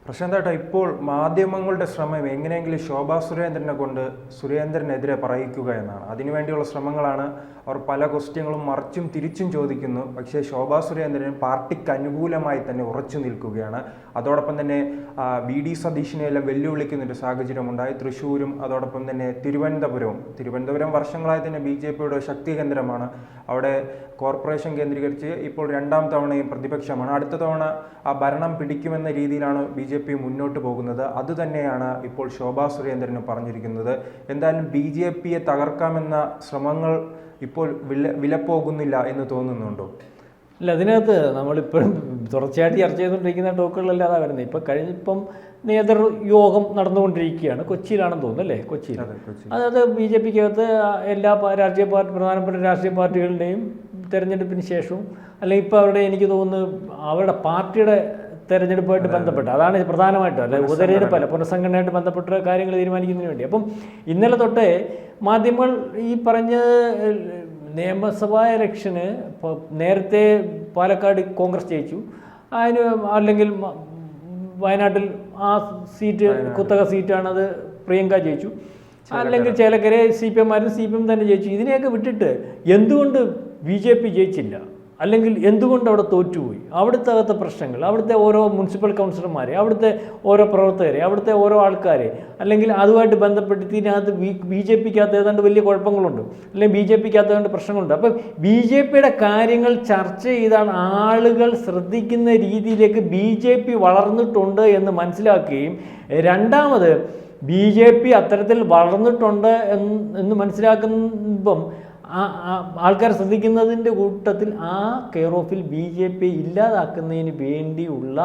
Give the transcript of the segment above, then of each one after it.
പ്രശാന്തേട്ടാ, ഇപ്പോൾ മാധ്യമങ്ങളുടെ ശ്രമം എങ്ങനെയെങ്കിലും ശോഭാ സുരേന്ദ്രനെ കൊണ്ട് സുരേന്ദ്രനെതിരെ പറയിക്കുക എന്നാണ്. അതിനുവേണ്ടിയുള്ള ശ്രമങ്ങളാണ്. അവർ പല ക്വസ്റ്റ്യങ്ങളും മറിച്ചും തിരിച്ചും ചോദിക്കുന്നു. പക്ഷേ ശോഭാ സുരേന്ദ്രൻ പാർട്ടിക്ക് അനുകൂലമായി തന്നെ ഉറച്ചു നിൽക്കുകയാണ്. അതോടൊപ്പം തന്നെ VD സതീഷിനെയെല്ലാം വെല്ലുവിളിക്കുന്നൊരു സാഹചര്യമുണ്ടായി. തൃശ്ശൂരും അതോടൊപ്പം തന്നെ തിരുവനന്തപുരം വർഷങ്ങളായി തന്നെ BJPയുടെ ശക്തി കേന്ദ്രമാണ്. അവിടെ കോർപ്പറേഷൻ കേന്ദ്രീകരിച്ച് ഇപ്പോൾ 2ാം തവണയും പ്രതിപക്ഷമാണ്. അടുത്ത തവണ ആ ഭരണം പിടിക്കുമെന്ന രീതിയിലാണ് BJP മുന്നോട്ട് പോകുന്നത്. അതുതന്നെയാണ് ഇപ്പോൾ ശോഭാ സുരേന്ദ്രന് പറഞ്ഞിരിക്കുന്നത്. എന്തായാലും BJPയെ തകർക്കാമെന്ന ശ്രമങ്ങൾ ഇപ്പോൾ വിലപ്പോകുന്നില്ല എന്ന് തോന്നുന്നുണ്ടോ? ഇല്ല, അതിനകത്ത് നമ്മളിപ്പോഴും തുടർച്ചയായിട്ട് ചർച്ച ചെയ്തുകൊണ്ടിരിക്കുന്ന ടോക്കുകളല്ലാതെ വരുന്നത്. ഇപ്പം നേതൃയോഗം നടന്നുകൊണ്ടിരിക്കുകയാണ്. കൊച്ചിയിലാണെന്ന് തോന്നുന്നു, അല്ലേ? കൊച്ചിയിൽ. അതായത് BJPക്കകത്ത് എല്ലാ പ്രധാനപ്പെട്ട രാഷ്ട്രീയ പാർട്ടികളുടെയും തെരഞ്ഞെടുപ്പിന് ശേഷവും അല്ലെങ്കിൽ ഇപ്പോൾ അവരുടെ, എനിക്ക് തോന്നുന്നു അവരുടെ പാർട്ടിയുടെ തെരഞ്ഞെടുപ്പുമായിട്ട് ബന്ധപ്പെട്ട്, അതാണ് പ്രധാനമായിട്ടും, അല്ലെ ഉപതെരഞ്ഞെടുപ്പല്ല, പുനഃസംഘടനയായിട്ട് ബന്ധപ്പെട്ട കാര്യങ്ങൾ തീരുമാനിക്കുന്നതിന് വേണ്ടി. അപ്പം ഇന്നലെ തൊട്ടേ മാധ്യമങ്ങൾ ഈ പറഞ്ഞ നിയമസഭാ ഇലക്ഷന് നേരത്തെ പാലക്കാട് കോൺഗ്രസ് ജയിച്ചു, അല്ലെങ്കിൽ വയനാട്ടിൽ ആ സീറ്റ് കുത്തക സീറ്റാണത് പ്രിയങ്ക ജയിച്ചു, അല്ലെങ്കിൽ ചേലക്കര CPM തന്നെ ജയിച്ചു. ഇതിനെയൊക്കെ വിട്ടിട്ട് എന്തുകൊണ്ട് BJP ജയിച്ചില്ല, അല്ലെങ്കിൽ എന്തുകൊണ്ട് അവിടെ തോറ്റുപോയി, അവിടുത്തെ അകത്തെ പ്രശ്നങ്ങൾ, അവിടുത്തെ ഓരോ മുനിസിപ്പൽ കൗൺസിലർമാരെ, അവിടുത്തെ ഓരോ പ്രവർത്തകരെ, അവിടുത്തെ ഓരോ ആൾക്കാരെ, അല്ലെങ്കിൽ അതുമായിട്ട് ബന്ധപ്പെട്ട് ഇതിനകത്ത് BJPക്കകത്ത് ഏതാണ്ട് വലിയ കുഴപ്പങ്ങളുണ്ട്, അല്ലെങ്കിൽ BJPക്കകത്ത് ഏതാണ്ട് പ്രശ്നങ്ങളുണ്ട്. അപ്പം BJPയുടെ കാര്യങ്ങൾ ചർച്ച ചെയ്താൽ ആളുകൾ ശ്രദ്ധിക്കുന്ന രീതിയിലേക്ക് BJP വളർന്നിട്ടുണ്ട് എന്ന് മനസ്സിലാക്കുകയും, രണ്ടാമത് BJP അത്തരത്തിൽ വളർന്നിട്ടുണ്ട് എന്ന് മനസ്സിലാക്കുമ്പം ആൾക്കാർ ശ്രദ്ധിക്കുന്നതിൻ്റെ കൂട്ടത്തിൽ ആ കെയർ ഓഫിൽ BJP ഇല്ലാതാക്കുന്നതിന് വേണ്ടിയുള്ള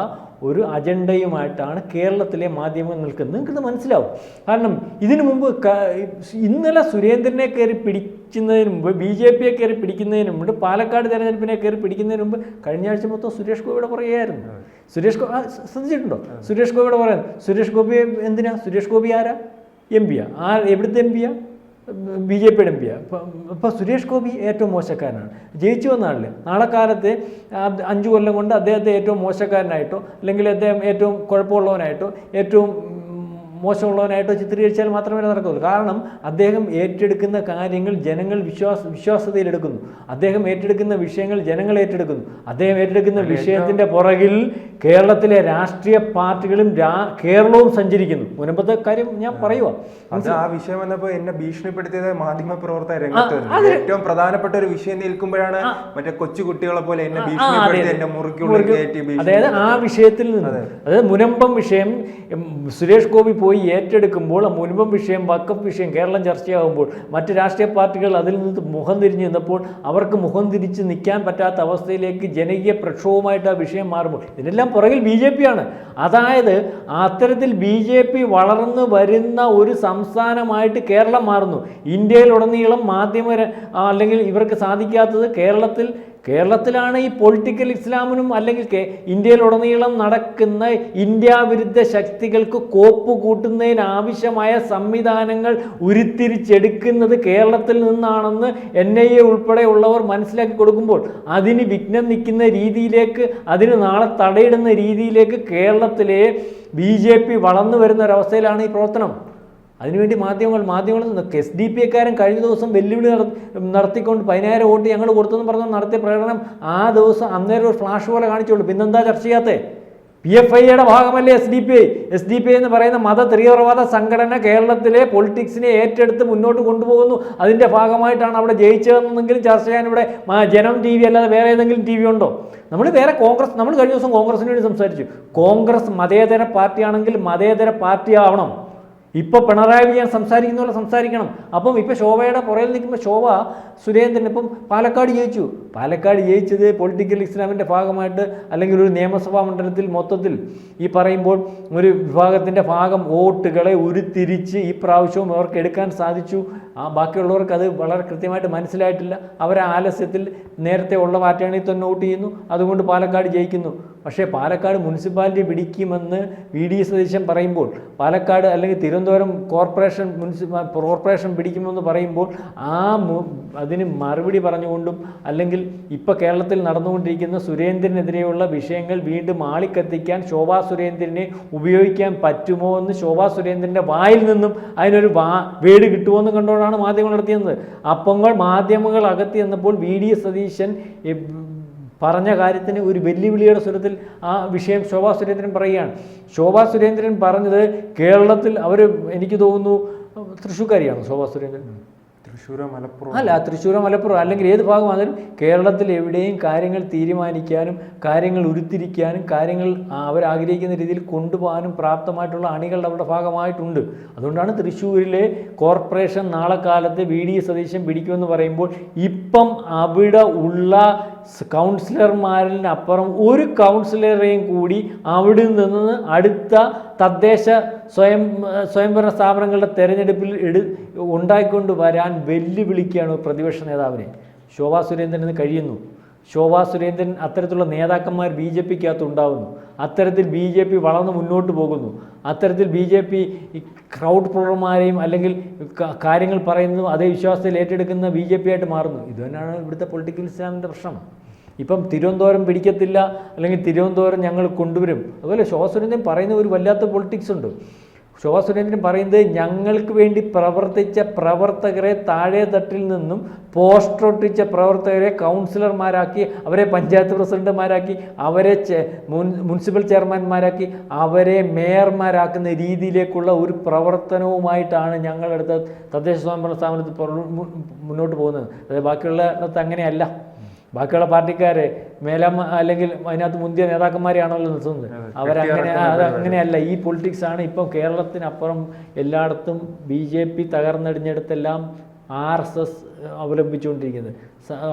ഒരു അജണ്ടയുമായിട്ടാണ് കേരളത്തിലെ മാധ്യമങ്ങൾ നിൽക്കുന്നത്. നിങ്ങൾക്കിത് മനസ്സിലാവും. കാരണം ഇതിനു മുമ്പ് ഇന്നലെ സുരേന്ദ്രനെ കയറി പിടിക്കുന്നതിന് മുമ്പ്, BJPയെ കയറി പിടിക്കുന്നതിന് മുമ്പ്, പാലക്കാട് തെരഞ്ഞെടുപ്പിനെ കയറി പിടിക്കുന്നതിന് മുമ്പ് കഴിഞ്ഞ ആഴ്ച മൊത്തം സുരേഷ് ഗോപിയുടെ പറയുകയായിരുന്നു. സുരേഷ് ഗോപി ശ്രദ്ധിച്ചിട്ടുണ്ടോ? സുരേഷ് ഗോപിയുടെ പറയുന്നത്. സുരേഷ് ഗോപി എന്തിനാ? സുരേഷ് ഗോപി ആരാ? MP-യാ? എവിടുത്തെ MP-യാ? BJPയുടെ MP-യാ? ഇപ്പോൾ സുരേഷ് ഗോപി ഏറ്റവും മോശക്കാരനാണ്. ജയിച്ചു വന്ന ആളിൽ നാളെ കാലത്ത് 5 കൊല്ലം കൊണ്ട് അദ്ദേഹത്തെ ഏറ്റവും മോശക്കാരനായിട്ടോ, അല്ലെങ്കിൽ അദ്ദേഹം ഏറ്റവും കുഴപ്പമുള്ളവനായിട്ടോ, ഏറ്റവും മോശമുള്ളവനായിട്ടോ ചിത്രീകരിച്ചാൽ മാത്രമേ നടക്കുകയുള്ളൂ. കാരണം അദ്ദേഹം ഏറ്റെടുക്കുന്ന കാര്യങ്ങൾ ജനങ്ങൾ വിശ്വാസതയിലെടുക്കുന്നു. അദ്ദേഹം ഏറ്റെടുക്കുന്ന വിഷയങ്ങൾ ജനങ്ങൾ ഏറ്റെടുക്കുന്നു. അദ്ദേഹം ഏറ്റെടുക്കുന്ന വിഷയത്തിൻ്റെ പുറകിൽ കേരളത്തിലെ രാഷ്ട്രീയ പാർട്ടികളും കേരളവും സഞ്ചരിക്കുന്നു. മുൻപത്തെ കാര്യം ഞാൻ പറയുക. ആ വിഷയം വന്നപ്പോൾ എന്നെ ഭീഷണിപ്പെടുത്തിയത് മാധ്യമ പ്രവർത്തക രംഗത്ത് ഏറ്റവും പ്രധാനപ്പെട്ട ഒരു വിഷയം നിൽക്കുമ്പോഴാണ് മറ്റേ കൊച്ചുകുട്ടികളെ പോലെ എന്നെ ഭീഷണിപ്പെടുത്തി എന്റെ മുറിക്കുള്ളിൽ കയറ്റി. അതായത് ആ വിഷയത്തിൽ നിന്ന്, അതായത് മുനമ്പം വിഷയം സുരേഷ് ഗോപി പോയി ഏറ്റെടുക്കുമ്പോൾ, ആ മുൻപം വിഷയം, വഖഫ് വിഷയം കേരളം ചർച്ചയാകുമ്പോൾ, മറ്റ് രാഷ്ട്രീയ പാർട്ടികൾ അതിൽ നിന്ന് മുഖം തിരിഞ്ഞ് നിന്നപ്പോൾ അവർക്ക് മുഖം തിരിച്ച് നിൽക്കാൻ പറ്റാത്ത അവസ്ഥയിലേക്ക് ജനകീയ പ്രക്ഷോഭമായിട്ട് ആ വിഷയം മാറുമ്പോൾ ഇതിനെല്ലാം പുറകിൽ BJPയാണ്. അതായത് അത്തരത്തിൽ BJP വളർന്നു വരുന്ന ഒരു സംസ്ഥാനമായിട്ട് കേരളം മാറുന്നു. ഇന്ത്യയിലുടനീളം അല്ലെങ്കിൽ ഇവർക്ക് സാധിക്കാത്തത് കേരളത്തിലാണ് ഈ പൊളിറ്റിക്കൽ ഇസ്ലാമിനും, അല്ലെങ്കിൽ ഇന്ത്യയിലുടനീളം നടക്കുന്ന ഇന്ത്യ വിരുദ്ധ ശക്തികൾക്ക് കോപ്പ് കൂട്ടുന്നതിനാവശ്യമായ സംവിധാനങ്ങൾ ഉരുത്തിരിച്ചെടുക്കുന്നത് കേരളത്തിൽ നിന്നാണെന്ന് NIA ഉൾപ്പെടെയുള്ളവർ മനസ്സിലാക്കി കൊടുക്കുമ്പോൾ, അതിന് വിഘ്നം നിൽക്കുന്ന രീതിയിലേക്ക്, അതിന് നാളെ തടയിടുന്ന രീതിയിലേക്ക് കേരളത്തിലെ BJP വളർന്നു വരുന്ന ഒരവസ്ഥയിലാണ് ഈ പ്രവർത്തനം. അതിനുവേണ്ടി മാധ്യമങ്ങൾ SDPക്കാരൻ കഴിഞ്ഞ ദിവസം വെല്ലുവിളി നടത്തിക്കൊണ്ട് 10,000 വോട്ട് ഞങ്ങൾ കൊടുത്തെന്ന് പറഞ്ഞ് നടത്തിയ പ്രകടനം ആ ദിവസം അന്നേരം ഒരു ഫ്ലാഷ് പോലെ കാണിച്ചുള്ളൂ. പിന്നെന്താ ചർച്ച ചെയ്യാത്തേ? PFIയുടെ ഭാഗമല്ലേ SDPI എന്ന് പറയുന്ന മത തീവ്രവാദ സംഘടന കേരളത്തിലെ പൊളിറ്റിക്സിനെ ഏറ്റെടുത്ത് മുന്നോട്ട് കൊണ്ടുപോകുന്നു. അതിൻ്റെ ഭാഗമായിട്ടാണ് അവിടെ ജയിച്ചതെന്നെങ്കിലും ചർച്ച ചെയ്യാൻ ഇവിടെ ജനം TV അല്ലാതെ വേറെ ഏതെങ്കിലും TV ഉണ്ടോ? നമ്മൾ കഴിഞ്ഞ ദിവസം കോൺഗ്രസിന് വേണ്ടി സംസാരിച്ചു. കോൺഗ്രസ് മതേതര പാർട്ടിയാണെങ്കിൽ മതേതര പാർട്ടി ആവണം. ഇപ്പോൾ പിണറായി വിജയൻ സംസാരിക്കുന്ന പോലെ സംസാരിക്കണം. അപ്പം ഇപ്പോൾ ശോഭയുടെ പുറകിൽ നിൽക്കുമ്പോൾ ശോഭ സുരേന്ദ്രൻ ഇപ്പം പാലക്കാട് ജയിച്ചത് പൊളിറ്റിക്കൽ ഇസ്ലാമിൻ്റെ ഭാഗമായിട്ട്, അല്ലെങ്കിൽ ഒരു നിയമസഭാ മണ്ഡലത്തിൽ മൊത്തത്തിൽ ഈ പറയുമ്പോൾ ഒരു വിഭാഗത്തിൻ്റെ ഭാഗം വോട്ടുകളെ ഉരുത്തിരിച്ച് ഈ പ്രാവശ്യവും അവർക്ക് എടുക്കാൻ സാധിച്ചു. ബാക്കിയുള്ളവർക്ക് അത് വളരെ കൃത്യമായിട്ട് മനസ്സിലായിട്ടില്ല. അവർ ആലസ്യത്തിൽ നേരത്തെ ഉള്ള പാർട്ടിയാണെങ്കിൽ തന്നെ വോട്ട് ചെയ്യുന്നു. അതുകൊണ്ട് പാലക്കാട് ജയിക്കുന്നു. പക്ഷേ പാലക്കാട് മുനിസിപ്പാലിറ്റി പിടിക്കുമെന്ന് VD സതീശൻ പറയുമ്പോൾ, പാലക്കാട് അല്ലെങ്കിൽ തിരുവനന്തപുരം കോർപ്പറേഷൻ പിടിക്കുമെന്ന് പറയുമ്പോൾ അതിന് മറുപടി പറഞ്ഞുകൊണ്ടും, അല്ലെങ്കിൽ ഇപ്പോൾ കേരളത്തിൽ നടന്നുകൊണ്ടിരിക്കുന്ന സുരേന്ദ്രനെതിരെയുള്ള വിഷയങ്ങൾ വീണ്ടും ആളിക്കത്തിക്കാൻ ശോഭാ സുരേന്ദ്രനെ ഉപയോഗിക്കാൻ പറ്റുമോ എന്ന് ശോഭാ സുരേന്ദ്രൻ്റെ വായിൽ നിന്നും അതിനൊരു വേട് കിട്ടുമോ എന്ന് കണ്ടുകൊണ്ടാണ് മാധ്യമങ്ങൾ നടത്തിയത്. അപ്പോൾ മാധ്യമങ്ങൾ അകത്തി ചെന്നപ്പോൾ VD സതീശൻ പറഞ്ഞ കാര്യത്തിന് ഒരു വെല്ലുവിളിയുടെ സ്വരത്തിൽ ആ വിഷയം ശോഭാ സുരേന്ദ്രൻ പറയുകയാണ്. ശോഭാ സുരേന്ദ്രൻ പറഞ്ഞത് കേരളത്തിൽ എനിക്ക് തോന്നുന്നു തൃശ്ശൂർക്കാരിയാണ് ശോഭാ സുരേന്ദ്രൻ. തൃശ്ശൂരോ മലപ്പുറം അല്ല, തൃശ്ശൂരോ മലപ്പുറം അല്ലെങ്കിൽ ഏത് ഭാഗമാണെങ്കിലും കേരളത്തിൽ എവിടെയും കാര്യങ്ങൾ തീരുമാനിക്കാനും കാര്യങ്ങൾ ഉരുത്തിരിക്കാനും കാര്യങ്ങൾ അവരാഗ്രഹിക്കുന്ന രീതിയിൽ കൊണ്ടുപോകാനും പ്രാപ്തമായിട്ടുള്ള അണികളുടെ അവരുടെ ഭാഗമായിട്ടുണ്ട്. അതുകൊണ്ടാണ് തൃശ്ശൂരിലെ കോർപ്പറേഷൻ നാളെ കാലത്ത് VD സതീശൻ പിടിക്കുമെന്ന് പറയുമ്പോൾ ഇപ്പം അവിടെ ഉള്ള കൗൺസിലർമാരിനപ്പുറം ഒരു കൗൺസിലറെയും കൂടി അവിടെ നിന്ന് അടുത്ത തദ്ദേശ സ്വയംഭരണ സ്ഥാപനങ്ങളുടെ തെരഞ്ഞെടുപ്പിൽ ഉണ്ടായിക്കൊണ്ട് വരാൻ വെല്ലുവിളിക്കുകയാണ് പ്രതിപക്ഷ നേതാവിനെ. ശോഭാ സുരേന്ദ്രന് കഴിയുന്നു. ശോഭാ സുരേന്ദ്രൻ അത്തരത്തിലുള്ള നേതാക്കന്മാർ BJPക്കകത്ത് ഉണ്ടാകുന്നു. അത്തരത്തിൽ BJP വളർന്ന് മുന്നോട്ട് പോകുന്നു. അത്തരത്തിൽ BJP ക്രൗഡ് പുള്ളർമാരെയും അല്ലെങ്കിൽ കാര്യങ്ങൾ പറയുന്നതും അതേ വിശ്വാസത്തിൽ ഏറ്റെടുക്കുന്ന BJP ആയിട്ട് മാറുന്നു. ഇത് തന്നെയാണ് ഇവിടുത്തെ പൊളിറ്റിക്കൽ ഇസ്ലാമിൻ്റെ പ്രശ്നം. ഇപ്പം തിരുവനന്തപുരം പിടിക്കത്തില്ല അല്ലെങ്കിൽ തിരുവനന്തപുരം ഞങ്ങൾ കൊണ്ടുവരും. അതുപോലെ ശോഭാ സുരേന്ദ്രൻ പറയുന്ന ഒരു വല്ലാത്ത പൊളിറ്റിക്സ് ഉണ്ട്. ശോഭാ സുരേന്ദ്രൻ പറയുന്നത് ഞങ്ങൾക്ക് വേണ്ടി പ്രവർത്തിച്ച പ്രവർത്തകരെ താഴെ തട്ടിൽ നിന്നും പോസ്റ്റർ ഒട്ടിച്ച പ്രവർത്തകരെ കൗൺസിലർമാരാക്കി, അവരെ പഞ്ചായത്ത് പ്രസിഡന്റുമാരാക്കി, അവരെ മുനിസിപ്പൽ ചെയർമാൻമാരാക്കി, അവരെ മേയർമാരാക്കുന്ന രീതിയിലേക്കുള്ള ഒരു പ്രവർത്തനവുമായിട്ടാണ് ഞങ്ങളെടുത്ത തദ്ദേശ സ്വയംഭരണ സ്ഥാപനത്തിൽ മുന്നോട്ട് പോകുന്നത്. അതായത് ബാക്കിയുള്ളിടത്ത് അങ്ങനെയല്ല. ബാക്കിയുള്ള പാർട്ടിക്കാരെ അല്ലെങ്കിൽ അതിനകത്ത് മുന്തിയ നേതാക്കന്മാരെയാണല്ലോ നിർത്തുന്നത്. അങ്ങനെയല്ല. ഈ പൊളിറ്റിക്സ് ആണ് ഇപ്പം കേരളത്തിനപ്പുറം എല്ലായിടത്തും BJP തകർന്നടിഞ്ഞിടത്തെല്ലാം RSS അവലംബിച്ചുകൊണ്ടിരിക്കുന്നത്.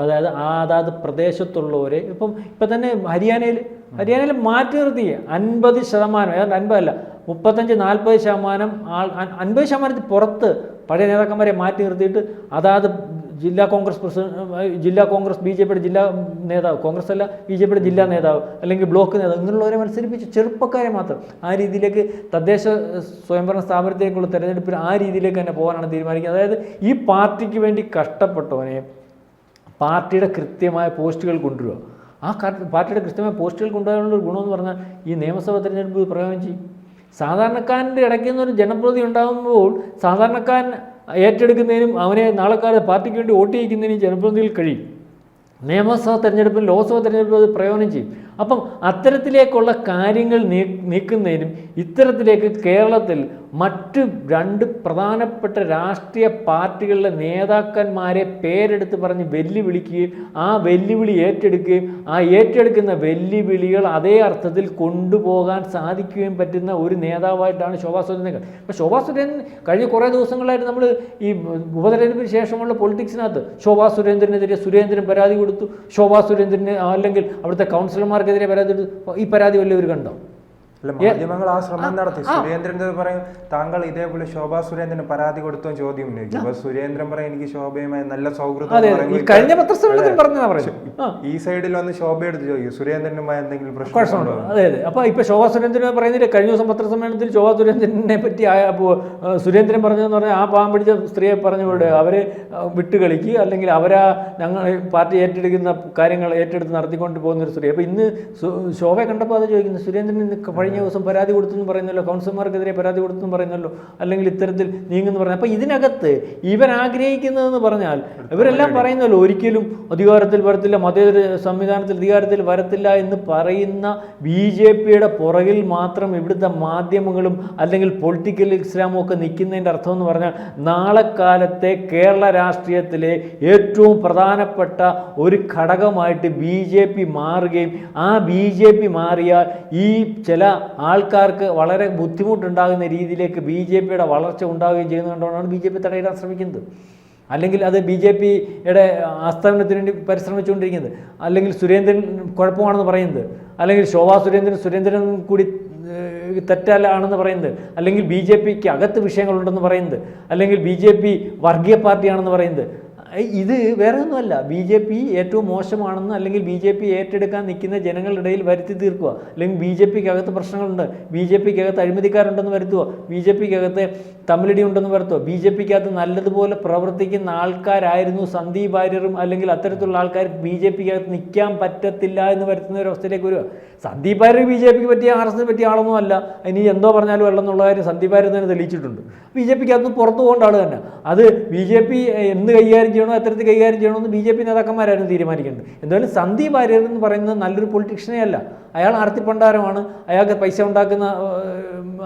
അതായത് പ്രദേശത്തുള്ളവരെ ഇപ്പം തന്നെ ഹരിയാനയിൽ മാറ്റി നിർത്തി 50%, ഏതാണ്ട് 50 അല്ല 35-40% 50% പുറത്ത് പഴയ നേതാക്കന്മാരെ മാറ്റി നിർത്തിയിട്ട് അതായത് ജില്ലാ കോൺഗ്രസ് BJPയുടെ ജില്ലാ നേതാവ്, കോൺഗ്രസ് അല്ല BJPയുടെ ജില്ലാ നേതാവ് അല്ലെങ്കിൽ ബ്ലോക്ക് നേതാവ്, ഇങ്ങനെയുള്ളവരെ മത്സരിപ്പിച്ച് ചെറുപ്പക്കാരെ മാത്രം ആ രീതിയിലേക്ക് തദ്ദേശ സ്വയംഭരണ സ്ഥാപനത്തിലേക്കുള്ള തെരഞ്ഞെടുപ്പിൽ ആ രീതിയിലേക്ക് തന്നെ പോകാനാണ് തീരുമാനിക്കുന്നത്. അതായത് ഈ പാർട്ടിക്ക് വേണ്ടി കഷ്ടപ്പെട്ടവനെ പാർട്ടിയുടെ കൃത്യമായ പോസ്റ്റുകൾ കൊണ്ടുവരിക. ആ പാർട്ടിയുടെ കൃത്യമായ പോസ്റ്റുകൾ കൊണ്ടുവരാനുള്ള ഗുണമെന്ന് പറഞ്ഞാൽ ഈ നിയമസഭാ തെരഞ്ഞെടുപ്പ് പ്രയോജനം ചെയ്യും. സാധാരണക്കാരൻ്റെ ഇടയ്ക്ക് നിന്നൊരു ജനപ്രതി ഉണ്ടാകുമ്പോൾ സാധാരണക്കാരൻ ഏറ്റെടുക്കുന്നതിനും അവനെ നാളെ കാലത്ത് പാർട്ടിക്ക് വേണ്ടി വോട്ട് ചെയ്യിക്കുന്നതിനും ജനപ്രതിനിധികൾ കഴിയും. നിയമസഭാ തെരഞ്ഞെടുപ്പിലും ലോക്സഭാ തെരഞ്ഞെടുപ്പിലും അത് പ്രയോജനം ചെയ്യും. അപ്പം അത്തരത്തിലേക്കുള്ള കാര്യങ്ങൾ നീക്കുന്നതിനും ഇത്തരത്തിലേക്ക് കേരളത്തിൽ മറ്റ് 2 പ്രധാനപ്പെട്ട രാഷ്ട്രീയ പാർട്ടികളുടെ നേതാക്കന്മാരെ പേരെടുത്ത് പറഞ്ഞ് വെല്ലുവിളിക്കുകയും ആ വെല്ലുവിളി ഏറ്റെടുക്കുകയും ആ ഏറ്റെടുക്കുന്ന വെല്ലുവിളികൾ അതേ അർത്ഥത്തിൽ കൊണ്ടുപോകാൻ സാധിക്കുകയും പറ്റുന്ന ഒരു നേതാവായിട്ടാണ് ശോഭാ സുരേന്ദ്രൻ. അപ്പോൾ ശോഭാ സുരേന്ദ്രൻ കഴിഞ്ഞ കുറേ ദിവസങ്ങളായിട്ട് നമ്മൾ ഈ ഉപതെരഞ്ഞെടുപ്പിന് ശേഷമുള്ള പൊളിറ്റിക്സിനകത്ത് ശോഭാ സുരേന്ദ്രനെതിരെ സുരേന്ദ്രൻ പരാതി കൊടുത്തു, ശോഭാ സുരേന്ദ്രന് അല്ലെങ്കിൽ അവിടുത്തെ കൗൺസിലർമാർക്കെതിരെ പരാതി കൊടുത്തു. ഈ പരാതി വല്ലവർ കണ്ടോ? അല്ല, മാധ്യമങ്ങൾ ആ ശ്രമം നടത്തി. സുരേന്ദ്രൻ പറയും താങ്കൾ ഇതേപോലെ ശോഭാ സുരേന്ദ്രന് പരാതി കൊടുത്തോ ചോദ്യം ഉന്നയിക്കും. അപ്പൊ സുരേന്ദ്രൻ പറയും എനിക്ക് ശോഭയുമായി നല്ല സൗഹൃദം. കഴിഞ്ഞ പത്രസമ്മേളനത്തിൽ പറഞ്ഞതാ ഈ സൈഡിൽ വന്ന് ശോഭ എടുത്ത് ചോദിക്കും സുരേന്ദ്രനുമായി എന്തെങ്കിലും പ്രശ്നമുണ്ടോ. അതെ. അപ്പൊ ഇപ്പൊ ശോഭാ സുരേന്ദ്രൻ പറയുന്നില്ല, കഴിഞ്ഞ ദിവസം പത്രസമ്മേളനത്തിൽ ശോഭാ സുരേന്ദ്രനെ പറ്റി സുരേന്ദ്രൻ പറഞ്ഞതെന്ന് പറഞ്ഞാൽ ആ പാവം പിടിച്ച സ്ത്രീയെ പറഞ്ഞുകൊണ്ട് അവരെ വിട്ടുകളിക്ക് അല്ലെങ്കിൽ അവരാ ഞങ്ങൾ പാർട്ടി ഏറ്റെടുക്കുന്ന കാര്യങ്ങൾ ഏറ്റെടുത്ത് നടത്തിക്കൊണ്ട് പോകുന്ന ഒരു സ്ത്രീ. അപ്പൊ ഇന്ന് ശോഭയെ കണ്ടപ്പോൾ അത് ചോദിക്കുന്നു, സുരേന്ദ്രൻ കഴിഞ്ഞ ദിവസം പരാതി കൊടുത്തെന്ന് പറയുന്നല്ലോ, കൗൺസിലർമാർക്കെതിരെ പരാതി കൊടുത്തെന്ന് പറയുന്നല്ലോ, അല്ലെങ്കിൽ ഇത്തരത്തിൽ നീങ്ങുന്നു പറഞ്ഞു. അപ്പോൾ ഇതിനകത്ത് ഇവർ ആഗ്രഹിക്കുന്നതെന്ന് പറഞ്ഞാൽ ഇവരെല്ലാം പറയുന്നല്ലോ ഒരിക്കലും അധികാരത്തിൽ വരത്തില്ല, മതേതര സംവിധാനത്തിൽ അധികാരത്തിൽ വരത്തില്ല എന്ന് പറയുന്ന BJPയുടെ പുറകിൽ മാത്രം ഇവിടുത്തെ മാധ്യമങ്ങളും അല്ലെങ്കിൽ പൊളിറ്റിക്കൽ ഇസ്ലാമും ഒക്കെ നിൽക്കുന്നതിൻ്റെ അർത്ഥം എന്ന് പറഞ്ഞാൽ നാളെ കാലത്തെ കേരള രാഷ്ട്രീയത്തിലെ ഏറ്റവും പ്രധാനപ്പെട്ട ഒരു ഘടകമായിട്ട് BJP മാറുകയും ആ BJP മാറിയാൽ ഈ ചില ആൾക്കാർക്ക് വളരെ ബുദ്ധിമുട്ടുണ്ടാകുന്ന രീതിയിലേക്ക് BJPയുടെ വളർച്ച ഉണ്ടാവുകയും ചെയ്യുന്നതുകൊണ്ടാണ് BJP തടയിടാൻ ശ്രമിക്കുന്നത്. അല്ലെങ്കിൽ അത് BJPയുടെ ആസ്ഥാനത്തിന് വേണ്ടി പരിശ്രമിച്ചുകൊണ്ടിരിക്കുന്നത്, അല്ലെങ്കിൽ സുരേന്ദ്രൻ കുഴപ്പമാണെന്ന് പറയുന്നത്, അല്ലെങ്കിൽ ശോഭാ സുരേന്ദ്രൻ കൂടി തെറ്റാണെന്ന് പറയുന്നത്, അല്ലെങ്കിൽ BJPക്ക് അകത്ത് വിഷയങ്ങളുണ്ടെന്ന് പറയുന്നത്, അല്ലെങ്കിൽ BJP വർഗീയ പാർട്ടിയാണെന്ന് പറയുന്നത്, ഇത് വേറെ ഒന്നുമല്ല, ബി ജെ പി ഏറ്റവും മോശമാണെന്ന് അല്ലെങ്കിൽ ബി ജെ പി ഏറ്റെടുക്കാൻ നിൽക്കുന്ന ജനങ്ങളുടെ ഇടയിൽ വരുത്തി തീർക്കുക, അല്ലെങ്കിൽ ബി ജെ പിക്കകത്ത് പ്രശ്നങ്ങളുണ്ട്, ബി ജെ പിക്കകത്ത് അഴിമതിക്കാരുണ്ടെന്ന് വരുത്തുക, ബി ജെ പിക്കകത്ത് തമ്മിലടി ഉണ്ടെന്ന് വരുത്തുക. ബി ജെ പിക്കകത്ത് നല്ലതുപോലെ പ്രവർത്തിക്കുന്ന ആൾക്കാരായിരുന്നു സന്ദീപ് വാര്യറും അല്ലെങ്കിൽ അത്തരത്തിലുള്ള ആൾക്കാർ ബി ജെ പിക്കകത്ത് നിൽക്കാൻ പറ്റത്തില്ല എന്ന് വരുത്തുന്ന ഒരു അവസ്ഥയിലേക്ക് വരിക. സന്ദീപ് വാര്യർ ബി ജെ പിക്ക് പറ്റിയ RSS പറ്റിയ ആളൊന്നും അല്ല, ഇനി എന്തോ പറഞ്ഞാലും വെള്ളമെന്നുള്ള കാര്യം സന്ദീപ് വാര്യർ തന്നെ തെളിയിച്ചിട്ടുണ്ട്. ബി ജെ പിക്കകത്ത് പുറത്തു പോകേണ്ട ആൾ തന്നെ. അത് ബി ജെ പി എന്ത് കൈകാര്യം ചെയ്യണോ എത്തരത്തിൽ കൈകാര്യം ചെയ്യണമെന്ന് ബി ജെ പി നേതാക്കന്മാരായിരുന്നു തീരുമാനിക്കേണ്ടത്. എന്തായാലും സന്ദീപ് വാര്യർ എന്ന് പറയുന്നത് നല്ലൊരു പൊളിറ്റീഷ്യനേ അല്ല, അയാൾ ആർത്തിപ്പണ്ടാരമാണ്, അയാൾക്ക് പൈസ ഉണ്ടാക്കുന്ന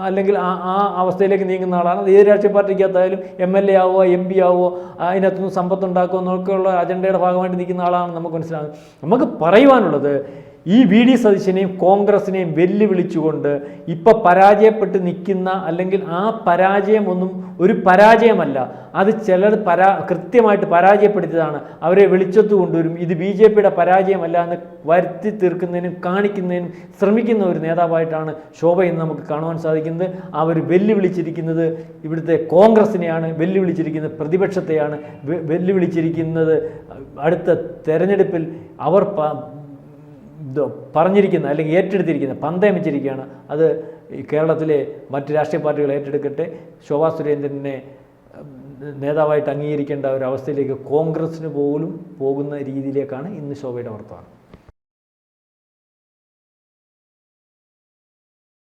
അല്ലെങ്കിൽ ആ അവസ്ഥയിലേക്ക് നീങ്ങുന്ന ആളാണ്. അത് ഏത് രാഷ്ട്രീയ പാർട്ടിക്കകത്തായാലും MLA ആവുക, MP ആവുക, അതിനകത്തുനിന്ന് സമ്പത്തുണ്ടാക്കുക എന്നൊക്കെയുള്ള അജണ്ടയുടെ ഭാഗമായിട്ട് നിൽക്കുന്ന ആളാണെന്ന് നമുക്ക് മനസ്സിലാകും. നമുക്ക് പറയുവാനുള്ളത്, ഈ VD സതീശനെയും കോൺഗ്രസിനെയും വെല്ലുവിളിച്ചുകൊണ്ട് ഇപ്പം പരാജയപ്പെട്ട് നിൽക്കുന്ന, അല്ലെങ്കിൽ ആ പരാജയമൊന്നും ഒരു പരാജയമല്ല, അത് ചിലർ കൃത്യമായിട്ട് പരാജയപ്പെടുത്തിയതാണ്, അവരെ വെളിച്ചത്ത് കൊണ്ടുവരും, ഇത് BJPയുടെ പരാജയമല്ല എന്ന് വരുത്തി തീർക്കുന്നതിനും കാണിക്കുന്നതിനും ശ്രമിക്കുന്ന ഒരു നേതാവായിട്ടാണ് ശോഭ എന്ന് നമുക്ക് കാണുവാൻ സാധിക്കുന്നത്. അവർ വെല്ലുവിളിച്ചിരിക്കുന്നത് ഇവിടുത്തെ കോൺഗ്രസിനെയാണ്, വെല്ലുവിളിച്ചിരിക്കുന്നത് പ്രതിപക്ഷത്തെയാണ്, വെല്ലുവിളിച്ചിരിക്കുന്നത് അടുത്ത തെരഞ്ഞെടുപ്പിൽ അവർ പറഞ്ഞിരിക്കുന്ന അല്ലെങ്കിൽ ഏറ്റെടുത്തിരിക്കുന്ന പന്തയം വെച്ചിരിക്കുകയാണ്. അത് കേരളത്തിലെ മറ്റ് രാഷ്ട്രീയ പാർട്ടികൾ ഏറ്റെടുക്കട്ടെ. ശോഭാ സുരേന്ദ്രനെ നേതാവായിട്ട് അംഗീകരിക്കേണ്ട ഒരു അവസ്ഥയിലേക്ക് കോൺഗ്രസിന് പോലും പോകുന്ന രീതിയിലേക്കാണ് ഇന്ന് ശോഭയുടെ വർത്തമാനം.